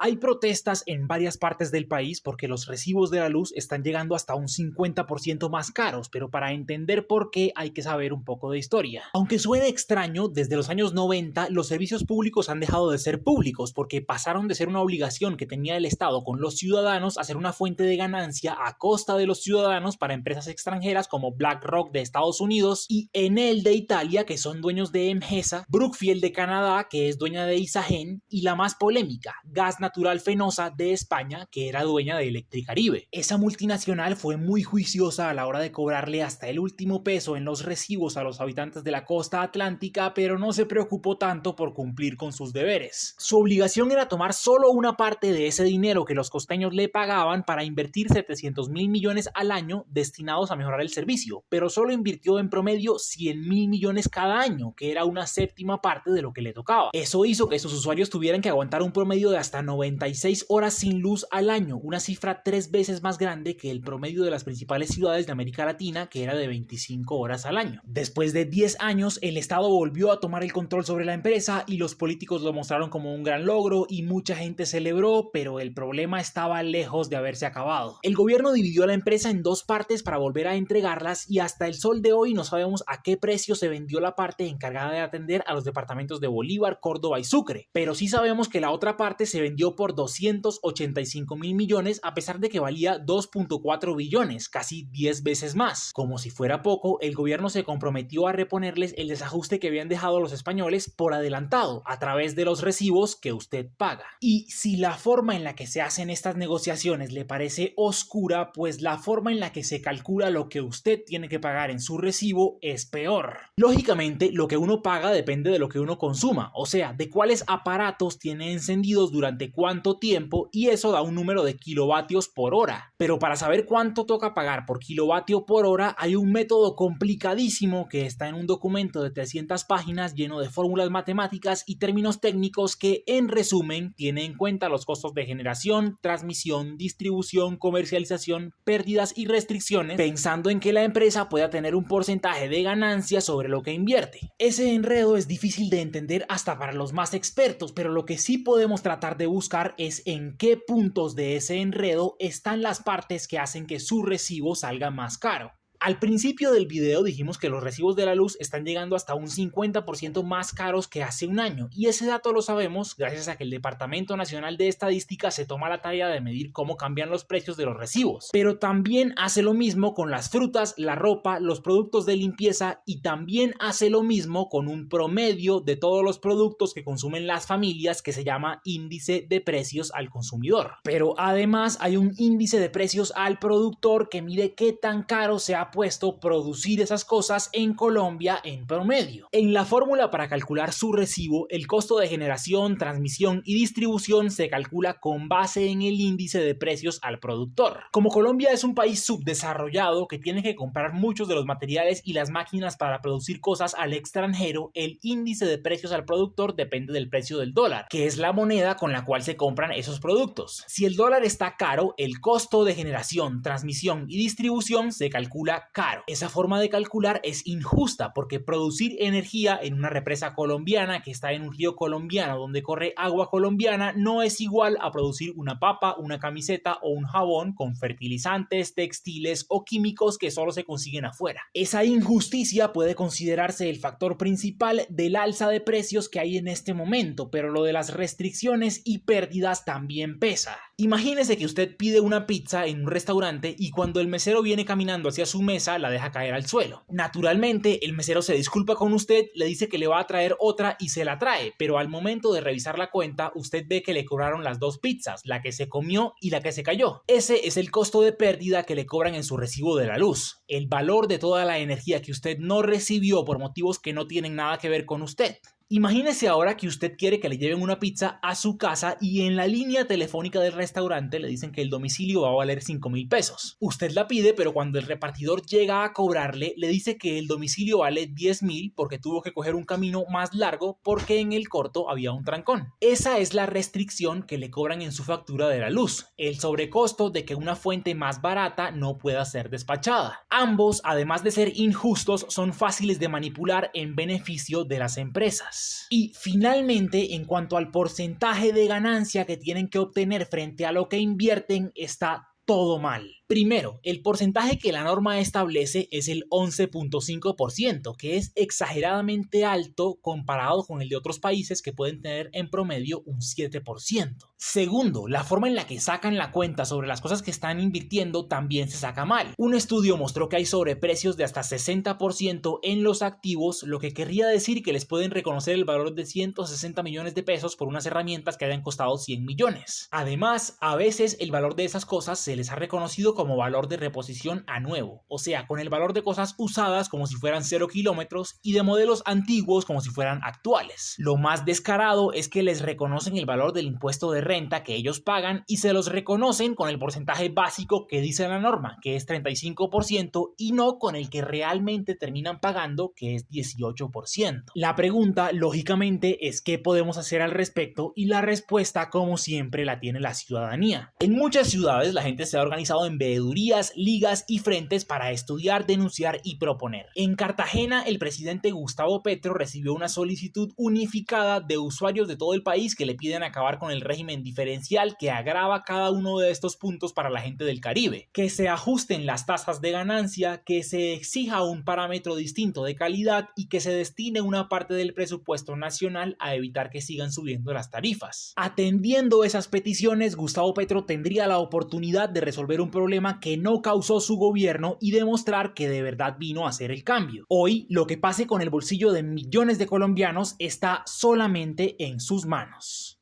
Hay protestas en varias partes del país porque los recibos de la luz están llegando hasta un 50% más caros, pero para entender por qué hay que saber un poco de historia. Aunque suene extraño, desde los años 90 los servicios públicos han dejado de ser públicos porque pasaron de ser una obligación que tenía el Estado con los ciudadanos a ser una fuente de ganancia a costa de los ciudadanos para empresas extranjeras como BlackRock de Estados Unidos y Enel de Italia, que son dueños de Emgesa, Brookfield de Canadá, que es dueña de Isagen, y la más polémica, Gas Natural Fenosa de España, que era dueña de Electricaribe. Esa multinacional fue muy juiciosa a la hora de cobrarle hasta el último peso en los recibos a los habitantes de la costa atlántica, pero no se preocupó tanto por cumplir con sus deberes. Su obligación era tomar solo una parte de ese dinero que los costeños le pagaban para invertir 700.000 millones al año destinados a mejorar el servicio, pero solo invirtió en promedio 100.000 millones cada año, que era una séptima parte de lo que le tocaba. Eso hizo que sus usuarios tuvieran que aguantar un promedio de hasta 96 horas sin luz al año, una cifra 3 veces más grande que el promedio de las principales ciudades de América Latina, que era de 25 horas al año. Después de 10 años, el Estado volvió a tomar el control sobre la empresa y los políticos lo mostraron como un gran logro y mucha gente celebró, pero el problema estaba lejos de haberse acabado. El gobierno dividió a la empresa en dos partes para volver a entregarlas y hasta el sol de hoy no sabemos a qué precio se vendió la parte encargada de atender a los departamentos de Bolívar, Córdoba y Sucre, pero sí sabemos que la otra parte se vendió por 285.000 millones a pesar de que valía 2.4 billones, casi 10 veces más. Como si fuera poco, el gobierno se comprometió a reponerles el desajuste que habían dejado los españoles por adelantado a través de los recibos que usted paga. Y si la forma en la que se hacen estas negociaciones le parece oscura, pues la forma en la que se calcula lo que usted tiene que pagar en su recibo es peor. Lógicamente, lo que uno paga depende de lo que uno consuma, o sea, de cuáles aparatos tiene encendidos durante cuánto tiempo, y eso da un número de kilovatios por hora. Pero para saber cuánto toca pagar por kilovatio por hora hay un método complicadísimo que está en un documento de 300 páginas lleno de fórmulas matemáticas y términos técnicos que, en resumen, tiene en cuenta los costos de generación, transmisión, distribución, comercialización, pérdidas y restricciones, pensando en que la empresa pueda tener un porcentaje de ganancia sobre lo que invierte. Ese enredo es difícil de entender hasta para los más expertos, pero lo que sí podemos tratar de buscar es en qué puntos de ese enredo están las partes que hacen que su recibo salga más caro. Al principio del video dijimos que los recibos de la luz están llegando hasta un 50% más caros que hace un año, y ese dato lo sabemos gracias a que el Departamento Nacional de Estadística se toma la tarea de medir cómo cambian los precios de los recibos. Pero también hace lo mismo con las frutas, la ropa, los productos de limpieza, y también hace lo mismo con un promedio de todos los productos que consumen las familias que se llama índice de precios al consumidor. Pero además hay un índice de precios al productor que mide qué tan caro se ha puesto producir esas cosas en Colombia en promedio. En la fórmula para calcular su recibo, el costo de generación, transmisión y distribución se calcula con base en el índice de precios al productor. Como Colombia es un país subdesarrollado que tiene que comprar muchos de los materiales y las máquinas para producir cosas al extranjero, el índice de precios al productor depende del precio del dólar, que es la moneda con la cual se compran esos productos. Si el dólar está caro, el costo de generación, transmisión y distribución se calcula caro. Esa forma de calcular es injusta porque producir energía en una represa colombiana que está en un río colombiano donde corre agua colombiana no es igual a producir una papa, una camiseta o un jabón con fertilizantes, textiles o químicos que solo se consiguen afuera. Esa injusticia puede considerarse el factor principal del alza de precios que hay en este momento, pero lo de las restricciones y pérdidas también pesa. Imagínese que usted pide una pizza en un restaurante y cuando el mesero viene caminando hacia su mesa la deja caer al suelo. Naturalmente, el mesero se disculpa con usted, le dice que le va a traer otra y se la trae, pero al momento de revisar la cuenta, usted ve que le cobraron las dos pizzas, la que se comió y la que se cayó. Ese es el costo de pérdida que le cobran en su recibo de la luz, el valor de toda la energía que usted no recibió por motivos que no tienen nada que ver con usted. Imagínese ahora que usted quiere que le lleven una pizza a su casa y en la línea telefónica del restaurante le dicen que el domicilio va a valer 5.000 pesos. Usted la pide, pero cuando el repartidor llega a cobrarle, le dice que el domicilio vale 10.000 porque tuvo que coger un camino más largo porque en el corto había un trancón. Esa es la restricción que le cobran en su factura de la luz, el sobrecosto de que una fuente más barata no pueda ser despachada. Ambos, además de ser injustos, son fáciles de manipular en beneficio de las empresas. tarifas. Y finalmente, en cuanto al porcentaje de ganancia que tienen que obtener frente a lo que invierten, está todo mal. Primero, el porcentaje que la norma establece es el 11.5%, que es exageradamente alto comparado con el de otros países que pueden tener en promedio un 7%. Segundo, la forma en la que sacan la cuenta sobre las cosas que están invirtiendo también se saca mal. Un estudio mostró que hay sobreprecios de hasta 60% en los activos, lo que querría decir que les pueden reconocer el valor de 160 millones de pesos por unas herramientas que hayan costado 100 millones. Además, a veces el valor de esas cosas se les ha reconocido como valor de reposición a nuevo, o sea, con el valor de cosas usadas como si fueran 0 kilómetros y de modelos antiguos como si fueran actuales. Lo más descarado es que les reconocen el valor del impuesto de renta que ellos pagan y se los reconocen con el porcentaje básico que dice la norma, que es 35%, y no con el que realmente terminan pagando, que es 18%. La pregunta, lógicamente, es ¿qué podemos hacer al respecto? Y la respuesta, como siempre, la tiene la ciudadanía. En muchas ciudades la gente se ha organizado en veedurías, ligas y frentes para estudiar, denunciar y proponer. En Cartagena, el presidente Gustavo Petro recibió una solicitud unificada de usuarios de todo el país que le piden acabar con el régimen diferencial que agrava cada uno de estos puntos para la gente del Caribe, que se ajusten las tasas de ganancia, que se exija un parámetro distinto de calidad y que se destine una parte del presupuesto nacional a evitar que sigan subiendo las tarifas. Atendiendo esas peticiones, Gustavo Petro tendría la oportunidad de resolver un problema que no causó su gobierno y demostrar que de verdad vino a hacer el cambio. Hoy, lo que pase con el bolsillo de millones de colombianos está solamente en sus manos.